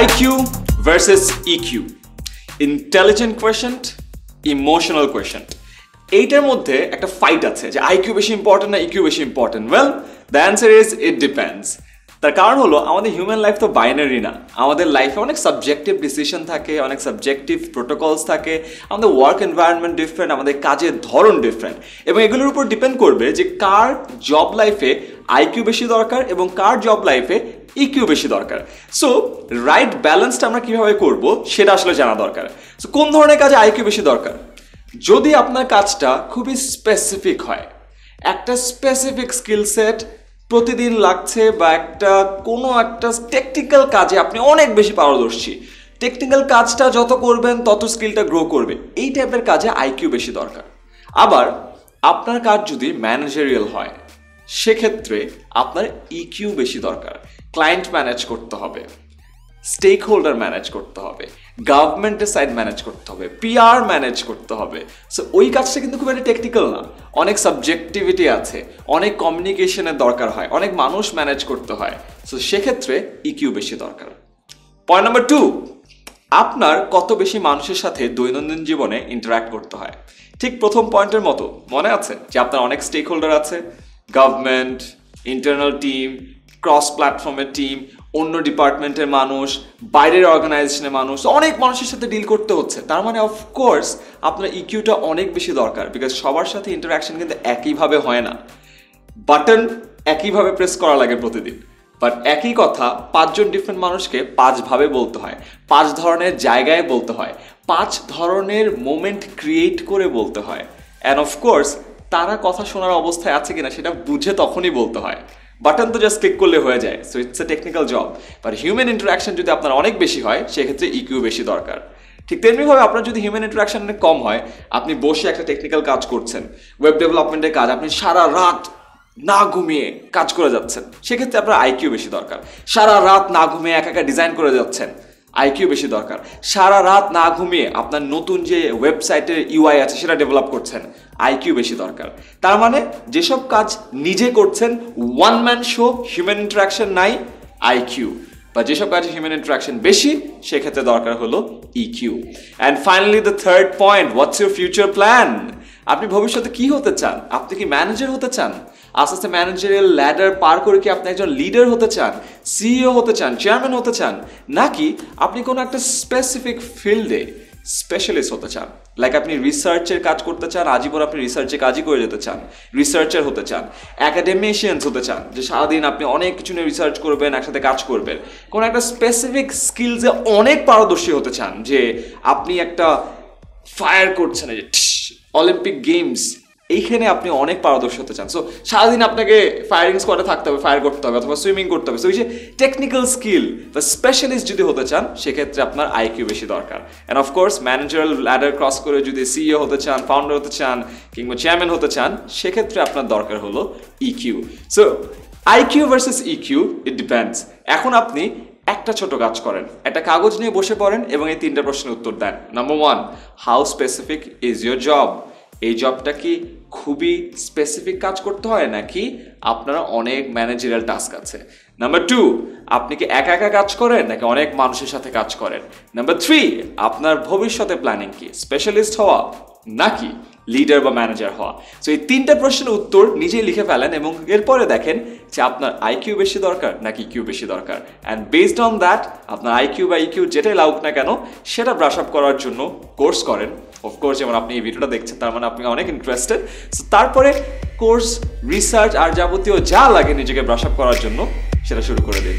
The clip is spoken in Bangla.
IQ versus EQ, intelligent quotient, emotional quotient. এইটার মধ্যে একটা ফাইট আছে যে IQ বেশি ইম্পর্টেন্ট না EQ বেশি important. Well, the answer is it depends. তার কারণ হলো আমাদের হিউম্যান লাইফ তো বাইনারি না, আমাদের লাইফে অনেক সাবজেক্টিভ ডিসিশন থাকে, অনেক সাবজেক্টিভ প্রোটোকলস থাকে, আমাদের ওয়ার্ক এনভায়রনমেন্ট ডিফারেন্ট, আমাদের কাজের ধরন ডিফারেন্ট, এবং এগুলোর উপর ডিপেন্ড করবে যে কার জব লাইফে IQ বেশি দরকার এবং কার জব লাইফে EQ বেশি দরকার। সো রাইট ব্যালেন্সটা আমরা কিভাবে করব সেটা আসলে জানা দরকার। সো কোন ধরনের কাজে IQ বেশি দরকার? যদি আপনার কাজটা খুবই স্পেসিফিক হয়, একটা স্পেসিফিক স্কিল সেট প্রতিদিন লাগছে, বা কোনো একটা টেকনিক্যাল কাজে আপনি অনেক বেশি পারদর্শী, টেকনিক্যাল কাজটা যত করবেন তত স্কিলটা গ্রো করবে, এই টাইপের কাজে IQ বেশি দরকার। আবার আপনার কাজ যদি ম্যানেজারিয়াল হয়, সেক্ষেত্রে আপনার EQ বেশি দরকার। ক্লায়েন্ট ম্যানেজ করতে হবে, স্টেক হোল্ডার ম্যানেজ করতে হবে, গভর্নমেন্টের সাইড ম্যানেজ করতে হবে, PR ম্যানেজ করতে হবে। সো ওই কাজটা কিন্তু খুব একটা টেকনিক্যাল না, অনেক সাবজেক্টিভিটি আছে, অনেক কমিউনিকেশনের দরকার হয়, অনেক মানুষ ম্যানেজ করতে হয়। সো সেক্ষেত্রে EQ বেশি দরকার। পয়েন্ট নাম্বার 2, আপনার কত বেশি মানুষের সাথে দৈনন্দিন জীবনে ইন্টারাক্ট করতে হয়। ঠিক প্রথম পয়েন্টের মতো মনে আছে যে আপনার অনেক স্টেক হোল্ডার আছে, গভর্নমেন্ট, ইন্টারনাল টিম, ক্রস প্ল্যাটফর্মের টিম, অন্য ডিপার্টমেন্টের মানুষ, বাইরের অর্গানাইজেশনের মানুষ, অনেক মানুষের সাথে ডিল করতে হচ্ছে। তার মানে অফকোর্স আপনার EQটা অনেক বেশি দরকার, বিকজ সবার সাথে ইন্টারাকশন কিন্তু একইভাবে হয় না। বাটন একইভাবে প্রেস করা লাগে প্রতিদিন, বাট একই কথা 5 জন ডিফারেন্ট মানুষকে 5 ভাবে বলতে হয়, 5 ধরনের জায়গায় বলতে হয়, 5 ধরনের মোমেন্ট ক্রিয়েট করে বলতে হয়। অ্যান্ড অফকোর্স তারা কথা শোনার অবস্থায় আছে কিনা সেটা বুঝে তখনই বলতে হয়। বাটন তো জাস্ট ক্লিক করলে হয়ে যায়। So it's a technical job. But human interaction যদি আপনার অনেক বেশি হয়, সেক্ষেত্রে EQ বেশি দরকার। ঠিক তেমনিভাবে আপনার যদি হিউম্যান ইন্টারাকশন কম হয়, আপনি বসে একটা টেকনিক্যাল কাজ করছেন, ওয়েব ডেভেলপমেন্টের কাজ, আপনি সারা রাত না ঘুমিয়ে কাজ করে যাচ্ছেন, সেক্ষেত্রে আপনার IQ বেশি দরকার। সারা রাত না ঘুমিয়ে একা ডিজাইন করে যাচ্ছেন, IQ বেশি দরকার। সারা রাত না ঘুমিয়ে আপনার নতুন যে ওয়েবসাইটের UI আছে সেটা ডেভেলপ করছেন, IQ বেশি দরকার। তার মানে যেসব কাজ নিজে করছেন, one man show, human interaction নাই, IQ। বা যেসব কাজে হিউম্যান ইন্টারাকশন বেশি, সেক্ষেত্রে দরকার হলো EQ। And finally the third point, what's your future plan? আপনি ভবিষ্যতে কি হতে চান? আপনি কি ম্যানেজার হতে চান? আস্তে আস্তে ম্যানেজারিয়াল ল্যাডার পার করে কি আপনি একজন লিডার হতে চান, CEO হতে চান, চেয়ারম্যান হতে চান, নাকি আপনি কোনো একটা স্পেসিফিক ফিল্ডে স্পেশালিস্ট হতে চান? লাইক আপনি রিসার্চের কাজ করতে চান, আজীবন আপনি রিসার্চের কাজই করে যেতে চান, রিসার্চার হতে চান, অ্যাকাডেমিশিয়ানস হতে চান, যে সারাদিন আপনি অনেক কিছু নিয়ে রিসার্চ করবেন, একসাথে কাজ করবেন, কোনো একটা স্পেসিফিক স্কিলসে অনেক পারদর্শী হতে চান, যে আপনি একটা ফায়ার করছেন, যে অলিম্পিক গেমস, এইখানে আপনি অনেক পারদর্শী হতে চান। সো সারাদিন আপনাকে ফায়ারিং স্কোয়াডে থাকতে হবে, ফায়ার করতে হবে, অথবা সুইমিং করতে হবে। সো এই যে টেকনিক্যাল স্কিল বা স্পেশালিস্ট যদি হতে চান, সেক্ষেত্রে আপনার IQ বেশি দরকার। অ্যান্ড অফকোর্স ম্যানেজারাল ল্যাডার ক্রস করে যদি CEO হতে চান, ফাউন্ডার হতে চান, কিংবা চেয়ারম্যান হতে চান, সেক্ষেত্রে আপনার দরকার হলো EQ। So IQ versus EQ, it depends. এখন আপনি একটা ছোট কাজ করেন, একটা কাগজ নিয়ে বসে পড়েন এবং এই 3টা প্রশ্নের উত্তর দেন। Number 1, how specific is your job? এই জবটা কি খুবই স্পেসিফিক কাজ করতে হয়, নাকি আপনারা অনেক ম্যানেজারিয়াল টাস্ক আছে? নাম্বার 2, আপনি কি একা একা কাজ করেন নাকি অনেক মানুষের সাথে কাজ করেন? নাম্বার 3, আপনার ভবিষ্যতে প্ল্যানিং কি, স্পেশালিস্ট হওয়া নাকি লিডার বা ম্যানেজার হওয়া? সো এই 3টা প্রশ্নের উত্তর নিজেই লিখে ফেলেন এবং এরপরে দেখেন যে আপনার IQ বেশি দরকার নাকি EQ বেশি দরকার। অ্যান্ড বেসড অন দ্যাট আপনার IQ বা EQ যেটাই লাগুক না কেন, সেটা ব্রাশ আপ করার জন্য কোর্স করেন। অফকোর্স যেমন আপনি এই ভিডিওটা দেখছেন, তার মানে আপনি অনেক ইন্টারেস্টেড। সো তারপরে কোর্স, রিসার্চ আর যাবতীয় যা লাগে নিজেকে ব্রাশ আপ করার জন্য, সেটা শুরু করে দিন।